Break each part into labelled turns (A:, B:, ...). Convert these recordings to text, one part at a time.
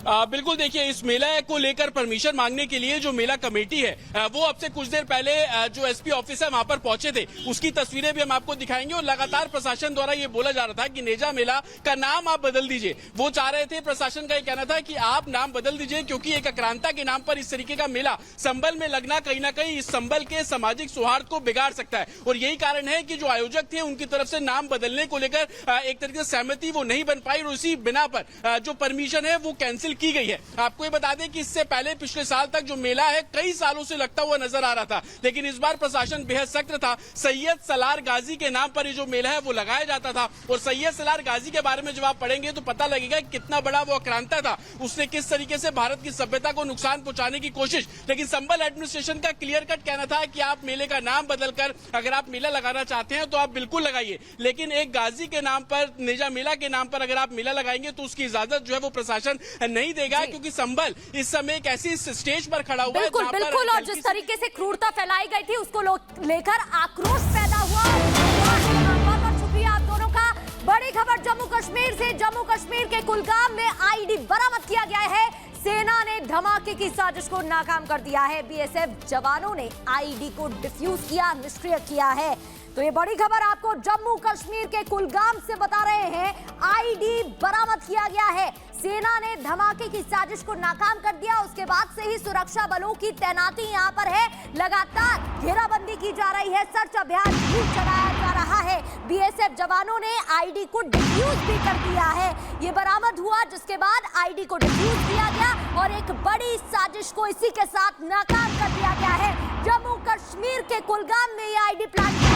A: बिल्कुल, देखिए इस मेला को लेकर परमिशन मांगने के लिए जो मेला कमेटी है वो अब से कुछ देर पहले जो एसपी ऑफिस है वहां पर पहुंचे थे। उसकी तस्वीरें भी हम आपको दिखाएंगे। और लगातार प्रशासन द्वारा ये बोला जा रहा था कि नेजा मेला का नाम आप बदल दीजिए। वो चाह रहे थे, प्रशासन का ये कहना था कि आप नाम बदल दीजिए, क्योंकि एक आक्रांता के नाम पर इस तरीके का मेला संभल में लगना कहीं ना कहीं इस संभल के सामाजिक सौहार्द को बिगाड़ सकता है। और यही कारण है कि जो आयोजक थे उनकी तरफ से नाम बदलने को लेकर एक तरीके से सहमति वो नहीं बन पाई, और उसी बिना पर जो परमिशन है वो कैंसिल की गई है। आपको ये बता दें कि इससे पहले पिछले साल तक जो मेला है कई सालों से लगता हुआ नजर आ रहा था, लेकिन इस बार प्रशासन बेहद सख्त था। सैयद सलार गाजी के नाम पर ये जो मेला है वो लगाया जाता था। और सैयद सलार गाजी के बारे में जब आप पढ़ेंगे तो पता लगेगा कितना बड़ा वो आक्रांता था। उसने किस तरीके से भारत की सभ्यता को नुकसान पहुंचाने की कोशिश। लेकिन संभल एडमिनिस्ट्रेशन का क्लियर कट कहना था कि आप मेले का नाम बदलकर अगर आप मेला लगाना चाहते हैं तो आप बिल्कुल लगाइए, लेकिन एक गाजी के नाम पर, नेजा मेला के नाम पर अगर आप मेला लगाएंगे तो उसकी इजाजत जो है वो प्रशासन नहीं देगा, क्योंकि संभल इस समय एक ऐसी स्टेज पर खड़ा हुआ है।
B: बिल्कुल, और जिस तरीके से क्रूरता फैलाई गई थी उसको लेकर आक्रोश पैदा हुआ। बहुत शुक्रिया आप दोनों का। बड़ी खबर जम्मू कश्मीर से। जम्मू कश्मीर के कुलगाम में आईडी बरामद किया गया है। सेना ने धमाके की साजिश को नाकाम कर दिया है। बीएसएफ जवानों ने आईडी को डिफ्यूज किया, निष्क्रिय किया है। तो ये बड़ी खबर आपको जम्मू कश्मीर के कुलगाम से बता रहे हैं। आईडी बरामद किया गया है। सेना ने धमाके की साजिश को नाकाम कर दिया। उसके बाद से ही सुरक्षा बलों की तैनाती यहां पर है। लगातार घेराबंदी की जा रही है, सर्च अभियान भी चलाया जा रहा है। बीएसएफ जवानों ने आईडी को डिफ्यूज भी कर दिया है। ये बरामद हुआ, जिसके बाद आईडी को डिफ्यूज किया गया और एक बड़ी साजिश को इसी के साथ नाकाम कर दिया गया है। जम्मू कश्मीर के कुलगाम में ये आईडी प्लांट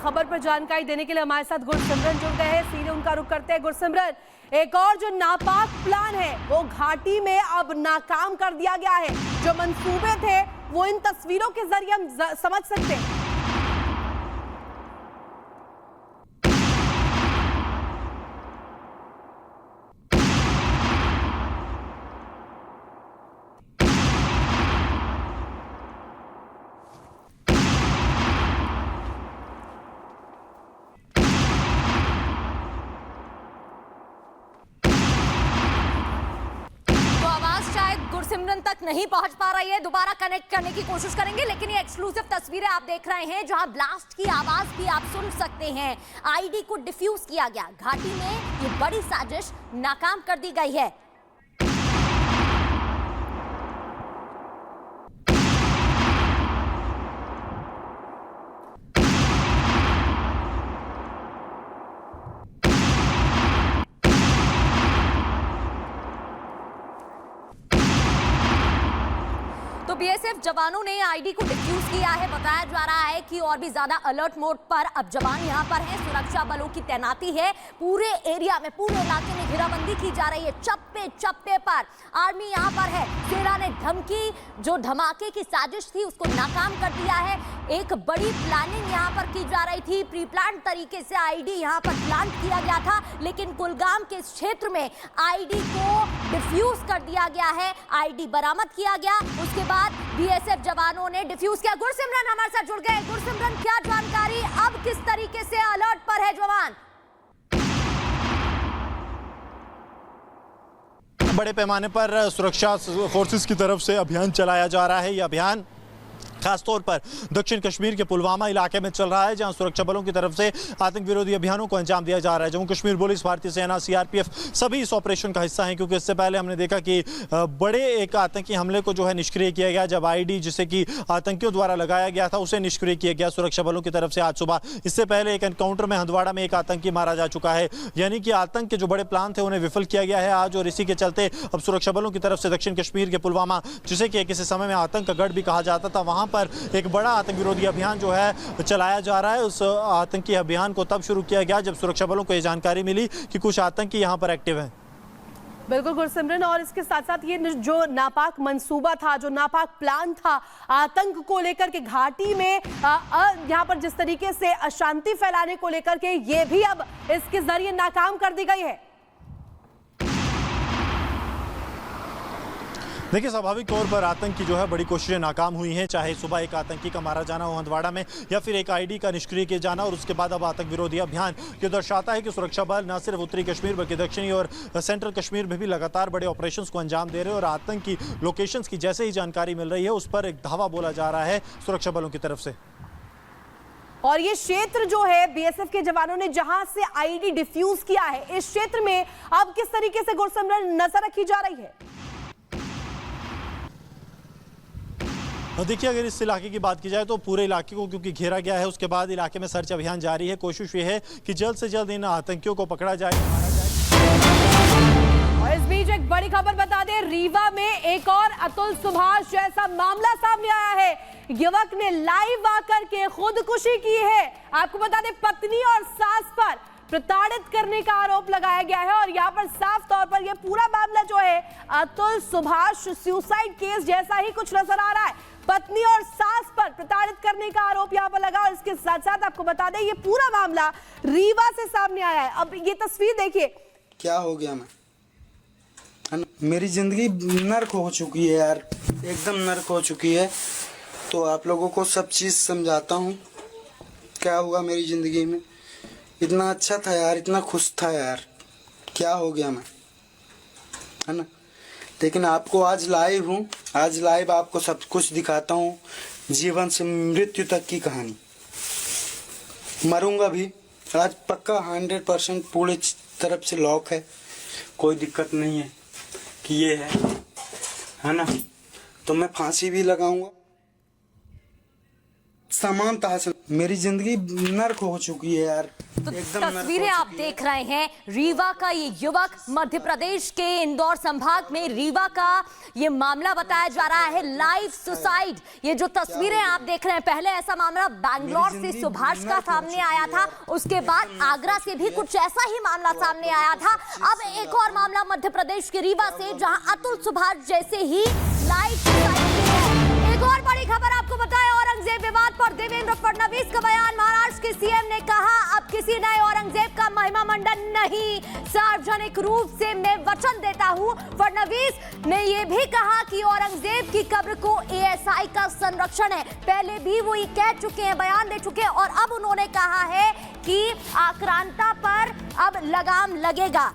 C: खबर पर जानकारी देने के लिए हमारे साथ गुरसिमरन जुड़ गए हैं। सीधे उनका रुख करते हैं। गुरसिमरन, एक और जो नापाक प्लान है वो घाटी में अब नाकाम कर दिया गया है। जो मंसूबे थे वो इन तस्वीरों के जरिए हम समझ सकते हैं।
B: गुरसिमरन तक नहीं पहुंच पा रही है, दोबारा कनेक्ट करने की कोशिश करेंगे। लेकिन ये एक्सक्लूसिव तस्वीरें आप देख रहे हैं जहां ब्लास्ट की आवाज भी आप सुन सकते हैं। आईडी को डिफ्यूज किया गया। घाटी में ये बड़ी साजिश नाकाम कर दी गई है। तो बीएसएफ जवानों ने आईडी को डिफ्यूज किया है। बताया जा रहा है कि और भी ज्यादा अलर्ट मोड पर अब जवान यहां पर हैं। सुरक्षा बलों की तैनाती है। पूरे एरिया में, पूरे इलाके में घेराबंदी की जा रही है। चप्पे चप्पे पर आर्मी यहां पर है। सेना ने जो धमाके की साजिश थी उसको नाकाम कर दिया है। एक बड़ी प्लानिंग यहां पर की जा रही थी। प्री प्लान तरीके से आईडी यहां पर प्लान किया गया था, लेकिन कुलगाम के क्षेत्र में आईडी को डिफ्यूज कर दिया गया है। आईडी बरामद किया गया, उसके बाद बीएसएफ जवानों ने डिफ्यूज किया। गुरसिमरन हमारे साथ जुड़ गए। गुरसिमरन, क्या जानकारी, अब किस तरीके से अलर्ट पर है जवान?
D: बड़े पैमाने पर सुरक्षा फोर्सेस की तरफ से अभियान चलाया जा रहा है। यह अभियान खासतौर पर दक्षिण कश्मीर के पुलवामा इलाके में चल रहा है, जहां सुरक्षा बलों की तरफ से आतंक विरोधी अभियानों को अंजाम दिया जा रहा है। जम्मू कश्मीर पुलिस, भारतीय सेना, सीआरपीएफ सभी इस ऑपरेशन का हिस्सा हैं, क्योंकि इससे पहले हमने देखा कि बड़े एक आतंकी हमले को जो है निष्क्रिय किया गया, जब आईडी जिसे कि आतंकियों द्वारा लगाया गया था उसे निष्क्रिय किया गया सुरक्षा बलों की तरफ से आज सुबह। इससे पहले एक एनकाउंटर में हंदवाड़ा में एक आतंकी मारा जा चुका है, यानी कि आतंक के जो बड़े प्लान थे उन्हें विफल किया गया है आज, और इसी के चलते अब सुरक्षा बलों की तरफ से दक्षिण कश्मीर के पुलवामा, जिसे कि किसी समय में आतंक का गढ़ भी कहा जाता था, वहां पर एक बड़ा आतंक विरोधी अभियान जो है चलाया जा रहा है। उस आतंकी अभियान को तब शुरू किया गया जब सुरक्षा बलों को यह जानकारी मिली कि कुछ आतंकी यहां पर एक्टिव हैं।
C: बिल्कुल गुरसिमरन, और इसके साथ साथ ये जो नापाक मंसूबा था, जो नापाक प्लान था आतंक को लेकर के घाटी में यहाँ पर जिस तरीके से अशांति फैलाने को लेकर के, ये भी अब इसके जरिए नाकाम कर दी गई है।
D: देखिए, स्वाभाविक तौर पर आतंक की जो है बड़ी कोशिशें नाकाम हुई हैं, चाहे सुबह एक आतंकी का मारा जाना हो हंदवाड़ा में, या फिर एक आईडी का निष्क्रिय किया जाना, और उसके बाद अब आतंक विरोधी अभियान। ये दर्शाता है कि सुरक्षा बल न सिर्फ उत्तरी कश्मीर बल्कि दक्षिणी और सेंट्रल कश्मीर में भी लगातार बड़े ऑपरेशंस को अंजाम दे रहे हैं, और आतंक की लोकेशंस की जैसे ही जानकारी मिल रही है उस पर एक धावा बोला जा रहा है सुरक्षा बलों की तरफ से।
C: और ये क्षेत्र जो है बीएसएफ के जवानों ने जहां से आईडी डिफ्यूज किया है, इस क्षेत्र में अब किस तरीके से गुरसिमरन नजर रखी जा रही है?
D: देखिए, अगर इस इलाके की बात की जाए तो पूरे इलाके को क्योंकि घेरा गया है, उसके बाद इलाके में सर्च अभियान जारी है। कोशिश ये है कि जल्द से जल्द इन आतंकियों को पकड़ा जाए, मारा जाए।
C: और इस बीच एक बड़ी खबर बता दें, रीवा में एक और अतुल सुभाष जैसा मामला सामने आया है। युवक ने लाइव आकर के खुदकुशी की है। आपको बता दें, पत्नी और सास पर प्रताड़ित करने का आरोप लगाया गया है, और यहाँ पर साफ तौर पर यह पूरा मामला जो है अतुल सुभाष सुसाइड केस जैसा ही कुछ नजर आ रहा है। पत्नी और सास पर प्रताड़ित करने का आरोप यहाँ पर लगा, और इसके साथ साथ आपको बता दें ये पूरा मामला रीवा से सामने आया है। अब ये तस्वीर देखिए।
E: क्या हो गया मेरी जिंदगी नर्क हो चुकी है यार, एकदम नर्क हो चुकी है। तो आप लोगों को सब चीज़ समझाता हूँ क्या हुआ मेरी ज़िंदगी में। इतना अच्छा था यार, इतना खुश था यार, क्या हो गया मैं, है ना। लेकिन आपको आज लाइव हूँ, आज लाइव आपको सब कुछ दिखाता हूँ, जीवन से मृत्यु तक की कहानी। मरूंगा भी आज पक्का 100% पूरी तरफ से लॉक है, कोई दिक्कत नहीं है कि ये है ना। तो मैं फांसी भी लगाऊंगा। समानता से मेरी जिंदगी नर्क हो चुकी है यार,
B: तो तस्वीरें आप देख रहे हैं रीवा का। ये युवक मध्य प्रदेश के इंदौर संभाग में रीवा का ये मामला बताया जा रहा है, लाइव सुसाइड। ये जो तस्वीरें आप देख रहे हैं, पहले ऐसा मामला बैंगलोर से सुभाष का सामने आया था, उसके बाद आगरा से भी कुछ ऐसा ही मामला सामने आया था। अब एक और मामला मध्य प्रदेश के रीवा से, जहां अतुल सुभाष जैसे ही लाइव सुसाइड की है। एक और बड़ी खबर आपको बताएं, औरंगजेब विवाद पर देवेंद्र फडणवीस का बयान। महाराष्ट्र के सीएम ने कहा, अब किसी नए औरंगजेब का महिमा मंडन नहीं, सार्वजनिक रूप से मैं वचन देता हूं। फडणवीस ने यह भी कहा कि औरंगजेब की कब्र को एएसआई का संरक्षण है। पहले भी वो ये कह चुके हैं, बयान दे चुके हैं, और अब उन्होंने कहा है कि आक्रांता पर अब लगाम लगेगा।